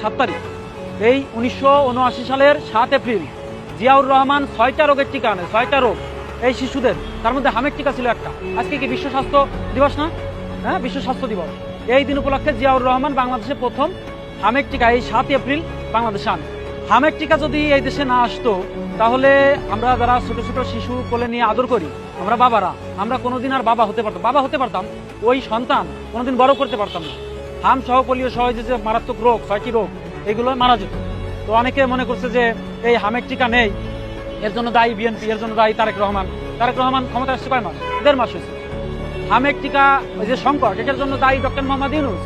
7 তারিখ, এই 1979 সালের 7 এপ্রিল জিয়াউর রহমান 6টা রোগের টিকা আনে, 6টা রোগ এই শিশুদের, তার মধ্যে হামের টিকা ছিল একটা। আজকে কি বিশ্ব স্বাস্থ্য দিবস না? হ্যাঁ, বিশ্ব স্বাস্থ্য দিবস। এই দিন উপলক্ষে জিয়াউর রহমান বাংলাদেশে প্রথম হামের টিকা এই 7 এপ্রিল বাংলাদেশে আনে। হামের টিকা যদি এই দেশে না আসতো, তাহলে আমরা যারা ছোট ছোট শিশু কোলে নিয়ে আদর করি, আমরা বাবারা, আমরা কোনোদিন আর বাবা হতে পারতাম, ওই সন্তান কোনোদিন বড় করতে পারতাম না। হাম সহ পোলিও সহ যে মারাত্মক রোগ, 6টি রোগ, এগুলো মারা যেত। তো অনেকে মনে করছে যে এই হামের টিকা নেই, এর জন্য দায়ী বিএনপি, এর জন্য দায়ী তারেক রহমান। তারেক রহমান ক্ষমতা আসছে কয় মাস? 1.5 মাস হয়েছে। হামের টিকা ওই যে সংকট, এটার জন্য দায়ী ডক্টর মোহাম্মদ ইউনূস।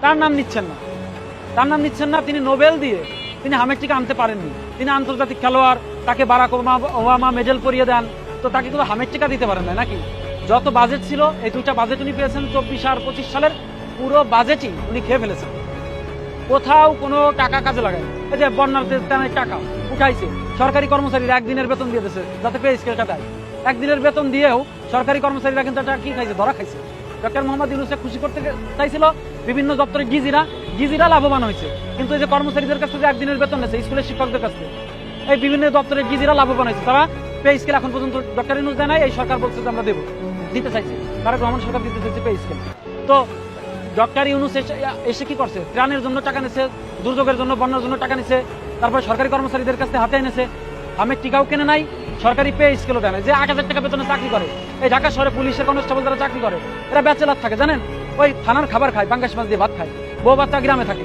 তার নাম নিচ্ছেন না, তিনি নোবেল দিয়ে তিনি হামের টিকা আনতে পারেননি। তিনি আন্তর্জাতিক খেলোয়াড়, তাকে বারাক ওবামা মেডেল পরিয়ে দেন, তো তাকে কিন্তু হামের টিকা দিতে পারেন না নাকি? যত বাজেট ছিল, এই 2টা বাজেট উনি পেয়েছেন, 24 আর 25 সালের পুরো বাজেটই উনি খেয়ে ফেলেছেন। কোথাও কোনো টাকা কাজে লাগায়। এই যে বন্যার টাকা উঠাইছে, সরকারি কর্মচারীরা 1 দিনের বেতন দিয়ে দিয়েছে যাতে পে স্কেলটা দেয়। 1 দিনের বেতন দিয়েও সরকারি কর্মচারীরা কিন্তু এটা কি খাইছে? ধরা খাইছে। ডক্টর মোহাম্মদ ইউনূসকে খুশি করতে চাইছিল বিভিন্ন দপ্তরের গিজিরা লাভবান হয়েছে, কিন্তু এই যে কর্মচারীদের কাছে যে 1 দিনের বেতন নিয়েছে, স্কুলের শিক্ষকদের কাছে, এই বিভিন্ন দপ্তরের গিজিরা লাভবান হয়েছে। তারা পে স্কেল এখন পর্যন্ত ডক্টর ইউনূস দেয় নাই, এই সরকার বলছে যে আমরা দেবো, দিতে চাইছি, তারেক রহমান সরকার দিতে চাইছে পে স্কেল। তো ডক্টর ইউনূস এসে কি করছে? ত্রাণের জন্য টাকা নিছে, দুর্যোগের জন্য, বন্যার জন্য টাকা নিছে, তারপরে সরকারি কর্মচারীদের কাছে হাতে এনেছে, হামের টিকাও কেনে নাই, সরকারি পে স্কেলও দেয় না। যে 8,000 টাকা বেতনে চাকরি করে, এই ঢাকা শহরে পুলিশের কনস্টেবল যারা চাকরি করে, এরা ব্যাচেলার থাকে, জানেন? ওই থানার খাবার খায়, পাঙ্গাস মাছ দিয়ে ভাত খায়, বউ বাচ্চা গ্রামে থাকে।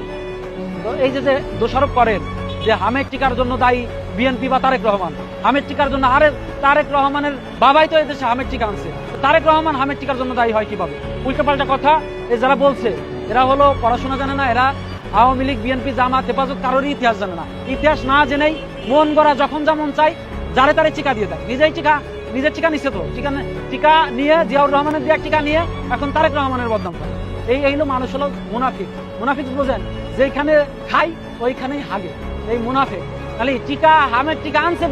তো এই যে দোষারোপ করেন যে হামের টিকার জন্য দায়ী বিএনপি বা তারেক রহমান, হামের টিকার জন্য, আরে তারেক রহমানের বাবাই তো এদেশে হামের টিকা আনছে, তারেক রহমান হামের টিকার জন্য দায়ী হয় কিভাবে? উল্টোপাল্টা কথা এই যারা বলছে, এরা হলো পড়াশোনা জানে না, এরা আওয়ামী লীগ, বিএনপি, জামাত, হেফাজত কারোরই ইতিহাস জানে না। ইতিহাস না জেনেই মন গড়া যখন যেমন চাই যারে তারে টিকা দিয়ে দেয়। নিজের টিকা নিচ্ছে, তো টিকা নিয়ে জিয়াউর রহমানের দিয়ে টিকা নিয়ে এখন তারেক রহমানের বদনাম করে। এই হলো মানুষ, হলো মুনাফিক বোঝেন, যেখানে খাই ওইখানেই হাগে, এই মুনাফিক। তাহলে হামের টিকা আনছে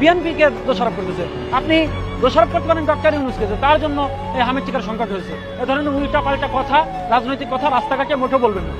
বিএনপি কে দোষারোপ করতেছে। আপনি দোষারোপ করতে পারেন ডক্টর ইউনূসকে, তার জন্য এই হামের টিকার সংকট হয়েছে। এ ধরনের উল্টা পাল্টা কথা, রাজনৈতিক কথা রাস্তাঘাটে মোটেও বলবেন না।